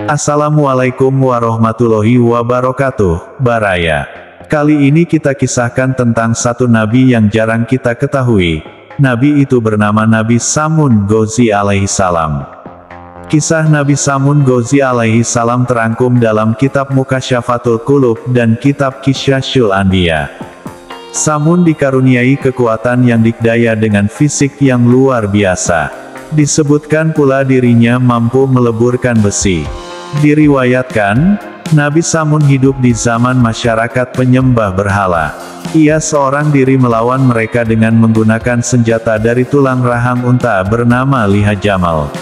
Assalamualaikum warahmatullahi wabarakatuh, Baraya. Kali ini kita kisahkan tentang satu nabi yang jarang kita ketahui. Nabi itu bernama Nabi Samun Ghazi alaihi salam. Kisah Nabi Samun Ghazi alaihi salam terangkum dalam kitab Mukasyafatul Qulub dan kitab Qisasul Anbiya. Samun dikaruniai kekuatan yang dikdaya dengan fisik yang luar biasa. Disebutkan pula dirinya mampu meleburkan besi. Diriwayatkan, Nabi Samun hidup di zaman masyarakat penyembah berhala. Ia seorang diri melawan mereka dengan menggunakan senjata dari tulang rahang unta bernama liha jamal.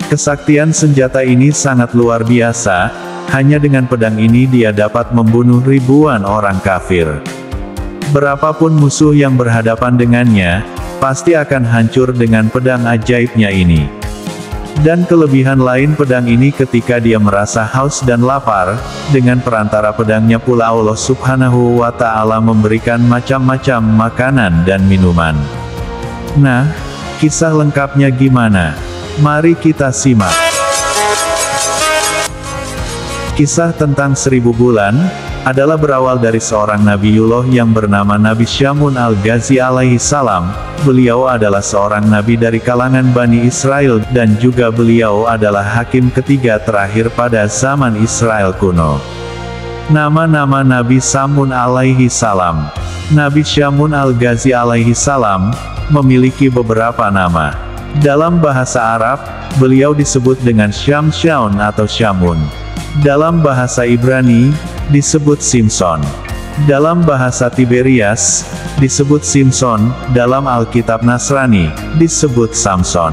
Kesaktian senjata ini sangat luar biasa, hanya dengan pedang ini dia dapat membunuh ribuan orang kafir. Berapapun musuh yang berhadapan dengannya, pasti akan hancur dengan pedang ajaibnya ini. Dan kelebihan lain pedang ini ketika dia merasa haus dan lapar, dengan perantara pedangnya pula Allah Subhanahu wa Ta'ala memberikan macam-macam makanan dan minuman. Nah, kisah lengkapnya gimana? Mari kita simak. Kisah tentang 1000 bulan, adalah berawal dari seorang Nabiullah yang bernama Nabi Samun al-Ghazi alaihi salam. Beliau adalah seorang nabi dari kalangan Bani Israel, dan juga beliau adalah hakim ketiga terakhir pada zaman Israel kuno. Nama-nama Nabi Samun alaihi salam. Nabi Samun al-Ghazi alaihi salam, memiliki beberapa nama. Dalam bahasa Arab, beliau disebut dengan Syamsyaun atau Syamun. Dalam bahasa Ibrani, disebut Simson. Dalam bahasa Tiberias, disebut Simson. Dalam Alkitab Nasrani, disebut Samson.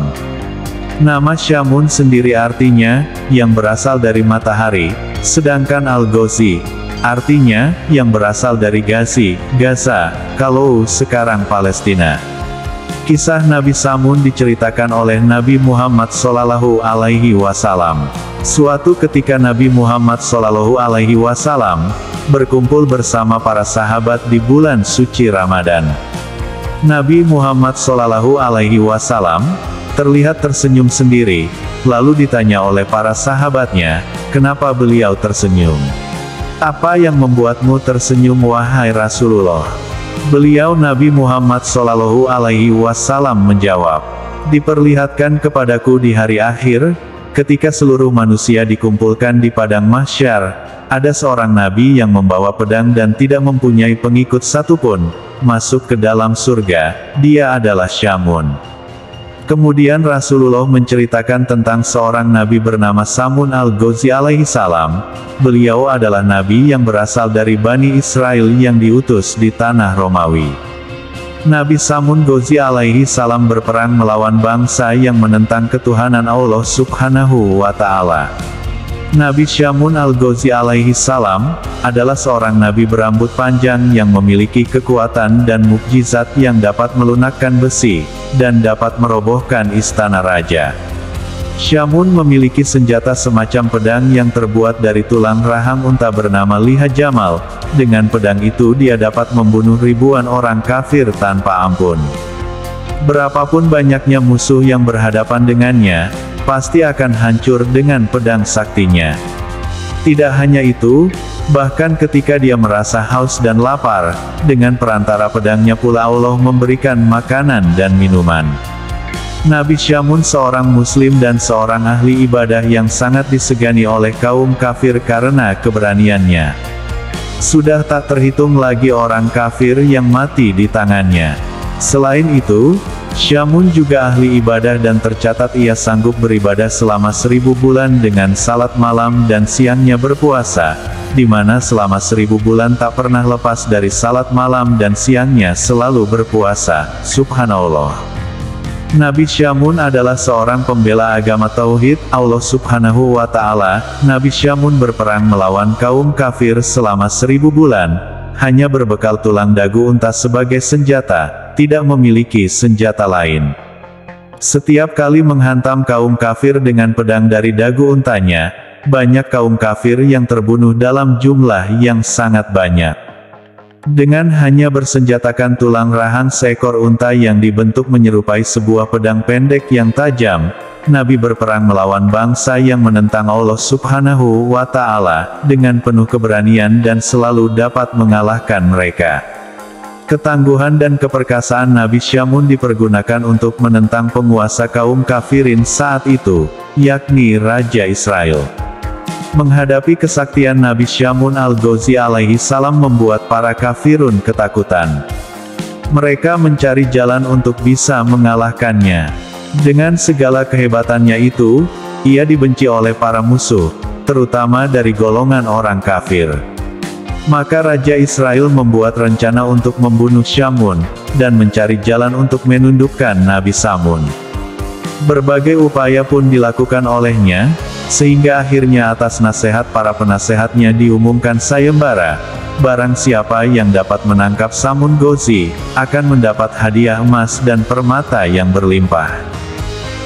Nama Syamun sendiri artinya, yang berasal dari matahari, sedangkan Al-Ghazi, artinya, yang berasal dari Ghazi, Gaza, kalau sekarang Palestina. Kisah Nabi Samun diceritakan oleh Nabi Muhammad Shallallahu Alaihi Wasallam. Suatu ketika Nabi Muhammad Shallallahu Alaihi Wasallam berkumpul bersama para sahabat di bulan suci Ramadan. Nabi Muhammad Shallallahu Alaihi Wasallam terlihat tersenyum sendiri, lalu ditanya oleh para sahabatnya, kenapa beliau tersenyum? Apa yang membuatmu tersenyum wahai Rasulullah? Beliau Nabi Muhammad Shallallahu Alaihi Wasallam menjawab, diperlihatkan kepadaku di hari akhir, ketika seluruh manusia dikumpulkan di padang mahsyar, ada seorang nabi yang membawa pedang dan tidak mempunyai pengikut satupun, masuk ke dalam surga, dia adalah Syamun. Kemudian Rasulullah menceritakan tentang seorang nabi bernama Samun al-Ghazi alaihi salam. Beliau adalah nabi yang berasal dari Bani Israel yang diutus di tanah Romawi. Nabi Samun Ghazi alaihi salam berperang melawan bangsa yang menentang ketuhanan Allah Subhanahu wa Ta'ala. Nabi Samun al-Ghazi alaihi salam adalah seorang nabi berambut panjang yang memiliki kekuatan dan mukjizat yang dapat melunakkan besi, dan dapat merobohkan istana raja. Syamun memiliki senjata semacam pedang yang terbuat dari tulang rahang unta bernama liha jamal. Dengan pedang itu dia dapat membunuh ribuan orang kafir tanpa ampun. Berapapun banyaknya musuh yang berhadapan dengannya, pasti akan hancur dengan pedang saktinya. Tidak hanya itu, bahkan ketika dia merasa haus dan lapar, dengan perantara pedangnya pula Allah memberikan makanan dan minuman. Nabi Samun seorang muslim dan seorang ahli ibadah yang sangat disegani oleh kaum kafir karena keberaniannya. Sudah tak terhitung lagi orang kafir yang mati di tangannya. Selain itu, Samun juga ahli ibadah dan tercatat ia sanggup beribadah selama 1000 bulan dengan salat malam dan siangnya berpuasa, di mana selama 1000 bulan tak pernah lepas dari salat malam dan siangnya selalu berpuasa. Subhanallah. Nabi Samun adalah seorang pembela agama Tauhid, Allah Subhanahu wa Ta'ala. Nabi Samun berperang melawan kaum kafir selama 1000 bulan, hanya berbekal tulang dagu unta sebagai senjata, tidak memiliki senjata lain. Setiap kali menghantam kaum kafir dengan pedang dari dagu untanya, banyak kaum kafir yang terbunuh dalam jumlah yang sangat banyak. Dengan hanya bersenjatakan tulang rahang seekor unta yang dibentuk menyerupai sebuah pedang pendek yang tajam, Nabi berperang melawan bangsa yang menentang Allah Subhanahu wa Ta'ala, dengan penuh keberanian dan selalu dapat mengalahkan mereka. Ketangguhan dan keperkasaan Nabi Syamun dipergunakan untuk menentang penguasa kaum kafirin saat itu, yakni Raja Israel. Menghadapi kesaktian Nabi Syamun al-Ghazi alaihi salam membuat para kafirun ketakutan. Mereka mencari jalan untuk bisa mengalahkannya. Dengan segala kehebatannya itu, ia dibenci oleh para musuh, terutama dari golongan orang kafir. Maka Raja Israel membuat rencana untuk membunuh Syamun, dan mencari jalan untuk menundukkan Nabi Syamun. Berbagai upaya pun dilakukan olehnya, sehingga akhirnya atas nasihat para penasehatnya diumumkan sayembara, barang siapa yang dapat menangkap Syamun Ghazi, akan mendapat hadiah emas dan permata yang berlimpah.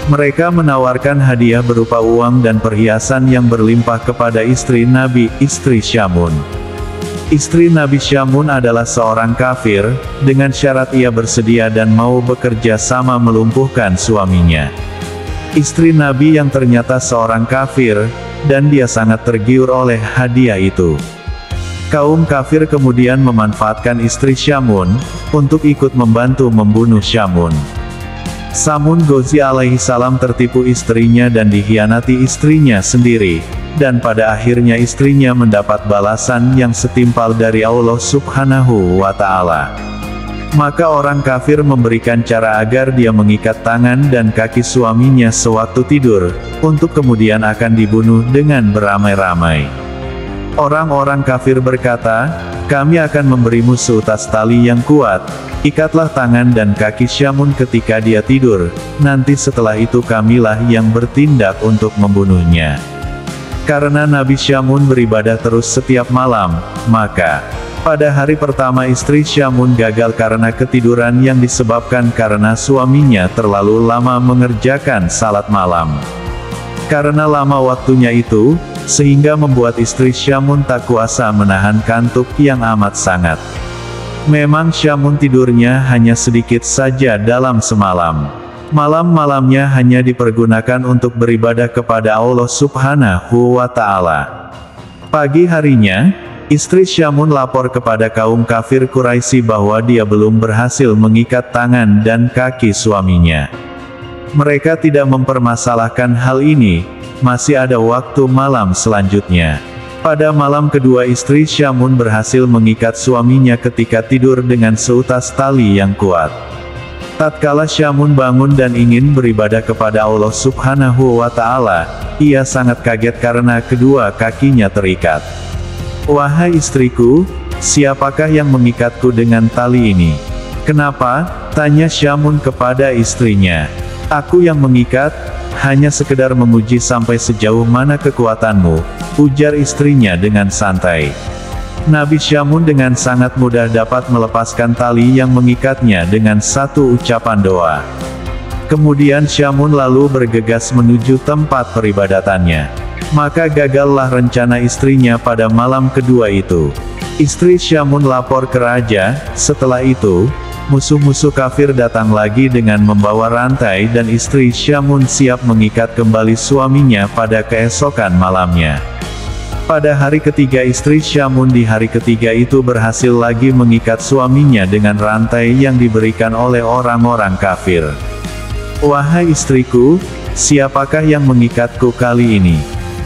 Mereka menawarkan hadiah berupa uang dan perhiasan yang berlimpah kepada istri Nabi, istri Syamun. Istri Nabi Syamun adalah seorang kafir, dengan syarat ia bersedia dan mau bekerja sama melumpuhkan suaminya. Istri Nabi yang ternyata seorang kafir, dan dia sangat tergiur oleh hadiah itu. Kaum kafir kemudian memanfaatkan istri Syamun, untuk ikut membantu membunuh Syamun. Syamun Ghazi alaihi salam tertipu istrinya dan dikhianati istrinya sendiri, dan pada akhirnya istrinya mendapat balasan yang setimpal dari Allah Subhanahu wa Ta'ala. Maka orang kafir memberikan cara agar dia mengikat tangan dan kaki suaminya sewaktu tidur, untuk kemudian akan dibunuh dengan beramai-ramai. Orang-orang kafir berkata, "Kami akan memberimu seutas tali yang kuat, ikatlah tangan dan kaki Syamun ketika dia tidur, nanti setelah itu kamilah yang bertindak untuk membunuhnya." Karena Nabi Syamun beribadah terus setiap malam, maka pada hari pertama istri Syamun gagal karena ketiduran yang disebabkan karena suaminya terlalu lama mengerjakan salat malam. Karena lama waktunya itu, sehingga membuat istri Syamun tak kuasa menahan kantuk yang amat sangat. Memang Syamun tidurnya hanya sedikit saja dalam semalam. Malam-malamnya hanya dipergunakan untuk beribadah kepada Allah Subhanahu wa Ta'ala. Pagi harinya, istri Syamun lapor kepada kaum kafir Quraisy bahwa dia belum berhasil mengikat tangan dan kaki suaminya. Mereka tidak mempermasalahkan hal ini, masih ada waktu malam selanjutnya. Pada malam kedua istri Syamun berhasil mengikat suaminya ketika tidur dengan seutas tali yang kuat. Tatkala Syamun bangun dan ingin beribadah kepada Allah Subhanahu wa Ta'ala, ia sangat kaget karena kedua kakinya terikat. "Wahai istriku, siapakah yang mengikatku dengan tali ini?" "Kenapa?" tanya Syamun kepada istrinya. "Aku yang mengikat, hanya sekedar menguji sampai sejauh mana kekuatanmu," ujar istrinya dengan santai. Nabi Syamun dengan sangat mudah dapat melepaskan tali yang mengikatnya dengan satu ucapan doa. Kemudian Syamun lalu bergegas menuju tempat peribadatannya. Maka gagallah rencana istrinya pada malam kedua itu. Istri Syamun lapor ke raja. Setelah itu, musuh-musuh kafir datang lagi dengan membawa rantai dan istri Syamun siap mengikat kembali suaminya pada keesokan malamnya. Pada hari ketiga istri Syamun di hari ketiga itu berhasil lagi mengikat suaminya dengan rantai yang diberikan oleh orang-orang kafir. "Wahai istriku, siapakah yang mengikatku kali ini?"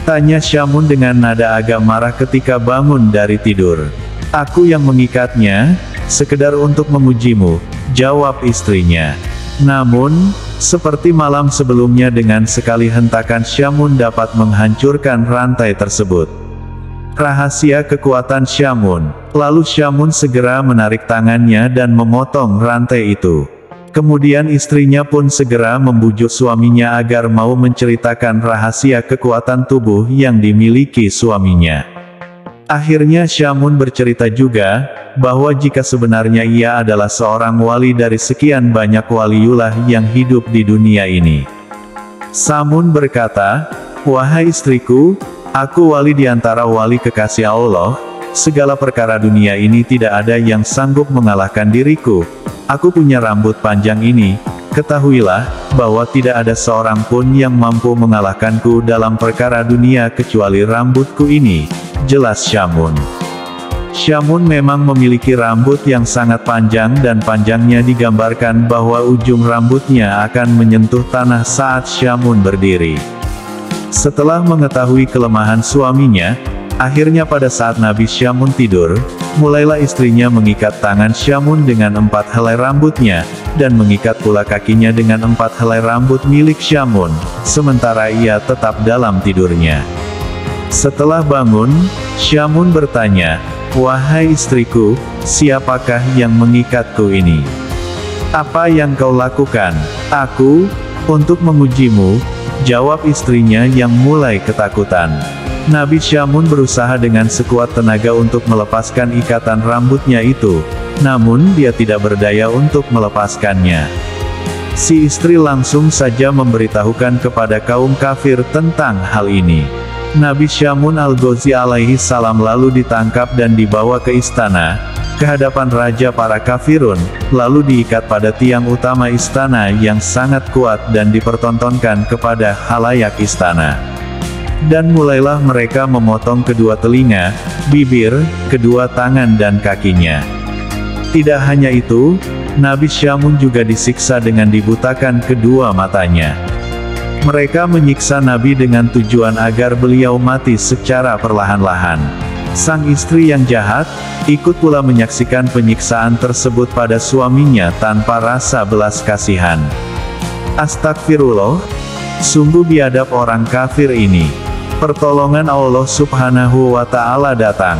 tanya Syamun dengan nada agak marah ketika bangun dari tidur. "Aku yang mengikatnya, sekedar untuk mengujimu," jawab istrinya. Namun, seperti malam sebelumnya dengan sekali hentakan Syamun dapat menghancurkan rantai tersebut. Rahasia kekuatan Syamun. Lalu Syamun segera menarik tangannya dan memotong rantai itu. Kemudian istrinya pun segera membujuk suaminya agar mau menceritakan rahasia kekuatan tubuh yang dimiliki suaminya. Akhirnya Syamun bercerita juga, bahwa jika sebenarnya ia adalah seorang wali dari sekian banyak waliullah yang hidup di dunia ini. Syamun berkata, "Wahai istriku, aku wali di antara wali kekasih Allah, segala perkara dunia ini tidak ada yang sanggup mengalahkan diriku. Aku punya rambut panjang ini, Ketahuilah, bahwa tidak ada seorang pun yang mampu mengalahkanku dalam perkara dunia kecuali rambutku ini, jelas Syamun. Syamun memang memiliki rambut yang sangat panjang dan panjangnya digambarkan bahwa ujung rambutnya akan menyentuh tanah saat Syamun berdiri. Setelah mengetahui kelemahan suaminya, akhirnya pada saat Nabi Syamun tidur, mulailah istrinya mengikat tangan Syamun dengan 4 helai rambutnya, dan mengikat pula kakinya dengan 4 helai rambut milik Syamun, sementara ia tetap dalam tidurnya. Setelah bangun, Syamun bertanya, "Wahai istriku, siapakah yang mengikatku ini? Apa yang kau lakukan?" "Aku, untuk mengujimu," jawab istrinya yang mulai ketakutan. Nabi Syamun berusaha dengan sekuat tenaga untuk melepaskan ikatan rambutnya itu, namun dia tidak berdaya untuk melepaskannya. Si istri langsung saja memberitahukan kepada kaum kafir tentang hal ini. Nabi Syamun al-Ghazi alaihi salam lalu ditangkap dan dibawa ke istana, ke hadapan raja para kafirun, lalu diikat pada tiang utama istana yang sangat kuat dan dipertontonkan kepada khalayak istana. Dan mulailah mereka memotong kedua telinga, bibir, kedua tangan dan kakinya. Tidak hanya itu, Nabi Syamun juga disiksa dengan dibutakan kedua matanya. Mereka menyiksa Nabi dengan tujuan agar beliau mati secara perlahan-lahan. Sang istri yang jahat, ikut pula menyaksikan penyiksaan tersebut pada suaminya tanpa rasa belas kasihan. Astagfirullah, sungguh biadab orang kafir ini. Pertolongan Allah Subhanahu wa Ta'ala datang.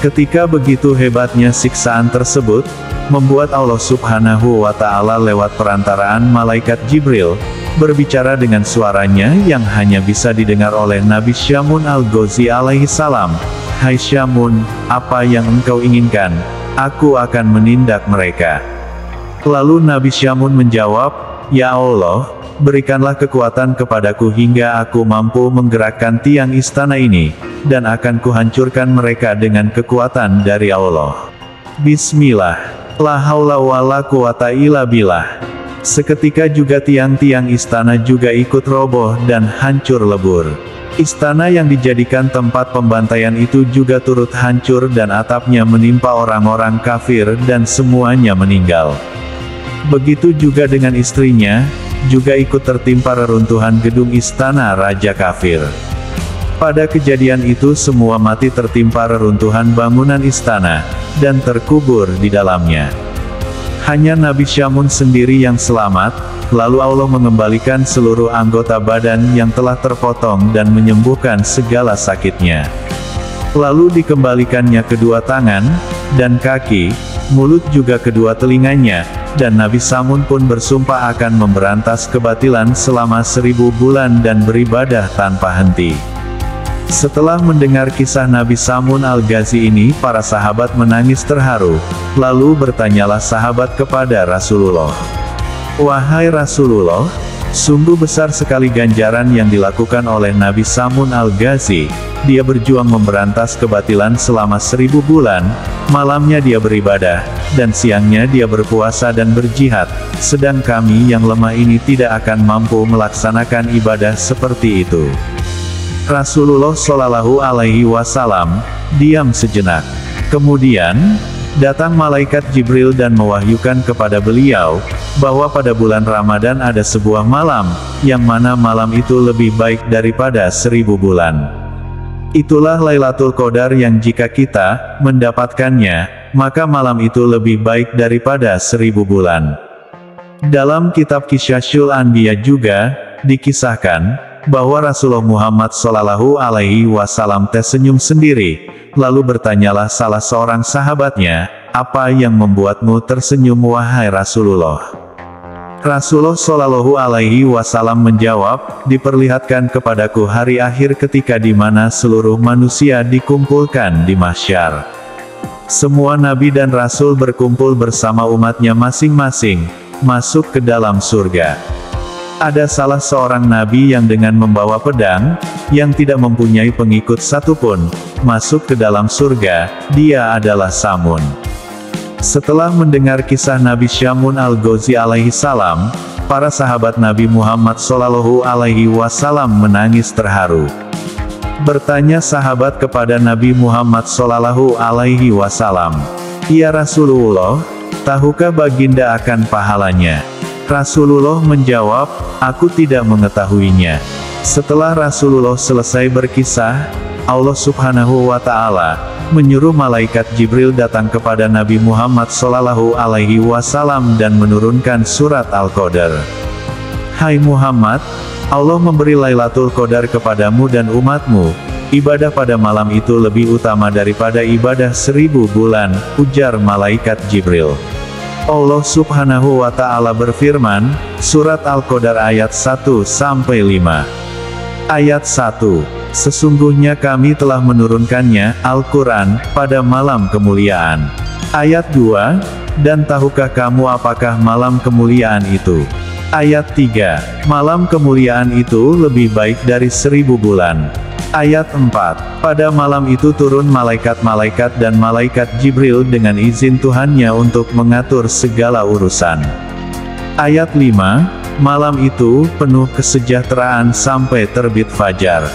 Ketika begitu hebatnya siksaan tersebut, membuat Allah Subhanahu wa Ta'ala lewat perantaraan malaikat Jibril, berbicara dengan suaranya yang hanya bisa didengar oleh Nabi Syamun al-Ghazi alaihi salam. "Hai Syamun, apa yang engkau inginkan? Aku akan menindak mereka." Lalu Nabi Syamun menjawab, "Ya Allah, berikanlah kekuatan kepadaku hingga aku mampu menggerakkan tiang istana ini, dan akan kuhancurkan mereka dengan kekuatan dari Allah. Bismillah. La haula wa la quwata illa billah." Seketika juga tiang-tiang istana juga ikut roboh dan hancur lebur. Istana yang dijadikan tempat pembantaian itu juga turut hancur dan atapnya menimpa orang-orang kafir dan semuanya meninggal. Begitu juga dengan istrinya, juga ikut tertimpa reruntuhan gedung istana Raja Kafir. Pada kejadian itu semua mati tertimpa reruntuhan bangunan istana, dan terkubur di dalamnya. Hanya Nabi Syamun sendiri yang selamat, lalu Allah mengembalikan seluruh anggota badan yang telah terpotong dan menyembuhkan segala sakitnya. Lalu dikembalikannya kedua tangan, dan kaki, mulut juga kedua telinganya, dan Nabi Syamun pun bersumpah akan memberantas kebatilan selama 1000 bulan dan beribadah tanpa henti. Setelah mendengar kisah Nabi Syamun al-Ghazi ini, para sahabat menangis terharu. Lalu bertanyalah sahabat kepada Rasulullah, "Wahai Rasulullah, sungguh besar sekali ganjaran yang dilakukan oleh Nabi Syamun al-Ghazi. Dia berjuang memberantas kebatilan selama 1000 bulan, malamnya dia beribadah, dan siangnya dia berpuasa dan berjihad, sedang kami yang lemah ini tidak akan mampu melaksanakan ibadah seperti itu." Rasulullah Shallallahu Alaihi Wasallam diam sejenak. Kemudian, datang malaikat Jibril dan mewahyukan kepada beliau, bahwa pada bulan Ramadan ada sebuah malam, yang mana malam itu lebih baik daripada 1000 bulan. Itulah Lailatul Qadar yang jika kita mendapatkannya, maka malam itu lebih baik daripada 1000 bulan. Dalam kitab Qisasul Anbiya juga dikisahkan bahwa Rasulullah Muhammad Shallallahu Alaihi Wasallam tersenyum sendiri, lalu bertanyalah salah seorang sahabatnya, "Apa yang membuatmu tersenyum wahai Rasulullah?" Rasulullah Shallallahu Alaihi Wasallam menjawab, "Diperlihatkan kepadaku hari akhir ketika di mana seluruh manusia dikumpulkan di mahsyar. Semua nabi dan rasul berkumpul bersama umatnya masing-masing, masuk ke dalam surga. Ada salah seorang nabi yang dengan membawa pedang, yang tidak mempunyai pengikut satupun, masuk ke dalam surga, dia adalah Syamun." Setelah mendengar kisah Nabi Syamun al-Ghazi alaihi salam, para sahabat Nabi Muhammad SAW menangis terharu. Bertanya sahabat kepada Nabi Muhammad SAW, "Ya Rasulullah, tahukah baginda akan pahalanya?" Rasulullah menjawab, "Aku tidak mengetahuinya." Setelah Rasulullah selesai berkisah, Allah Subhanahu wa Ta'ala menyuruh malaikat Jibril datang kepada Nabi Muhammad SAW dan menurunkan surat Al-Qadar. "Hai Muhammad, Allah memberi Lailatul Qadar kepadamu dan umatmu. Ibadah pada malam itu lebih utama daripada ibadah 1000 bulan," ujar malaikat Jibril. Allah Subhanahu wa Ta'ala berfirman, Surat Al-Qadar ayat 1-5. Ayat 1. Sesungguhnya kami telah menurunkannya, Al-Quran, pada malam kemuliaan. Ayat 2. Dan tahukah kamu apakah malam kemuliaan itu? Ayat 3. Malam kemuliaan itu lebih baik dari 1000 bulan. Ayat 4. Pada malam itu turun malaikat-malaikat dan malaikat Jibril dengan izin Tuhannya untuk mengatur segala urusan. Ayat 5. Malam itu penuh kesejahteraan sampai terbit fajar.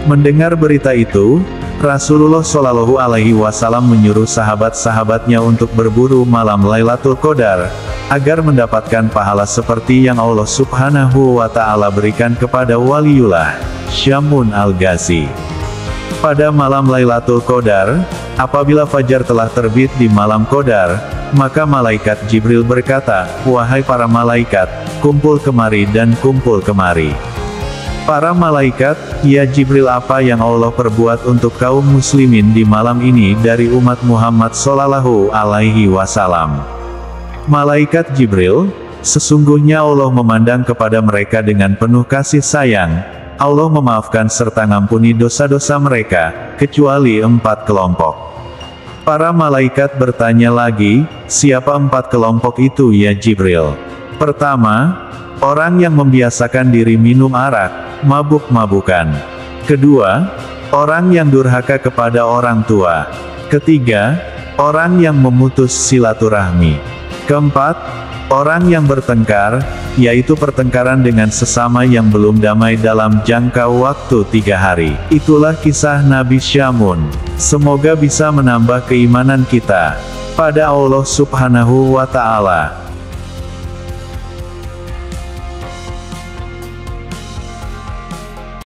Mendengar berita itu, Rasulullah SAW menyuruh sahabat-sahabatnya untuk berburu malam Lailatul Qadar, agar mendapatkan pahala seperti yang Allah Subhanahu wa Ta'ala berikan kepada waliullah, Syamun Al-Ghazi. Pada malam Lailatul Qadar, apabila fajar telah terbit di malam Qadar, maka malaikat Jibril berkata, "Wahai para malaikat, kumpul kemari dan kumpul kemari." Para malaikat, "Ya Jibril, apa yang Allah perbuat untuk kaum muslimin di malam ini dari umat Muhammad SAW?" Malaikat Jibril, "Sesungguhnya Allah memandang kepada mereka dengan penuh kasih sayang. Allah memaafkan serta ngampuni dosa-dosa mereka, kecuali 4 kelompok." Para malaikat bertanya lagi, "Siapa 4 kelompok itu ya Jibril?" Pertama, orang yang membiasakan diri minum arak, mabuk-mabukan. Kedua, orang yang durhaka kepada orang tua. Ketiga, orang yang memutus silaturahmi. Keempat, orang yang bertengkar, yaitu pertengkaran dengan sesama yang belum damai dalam jangka waktu 3 hari. Itulah kisah Nabi Syamun. Semoga bisa menambah keimanan kita pada Allah Subhanahu wa Ta'ala.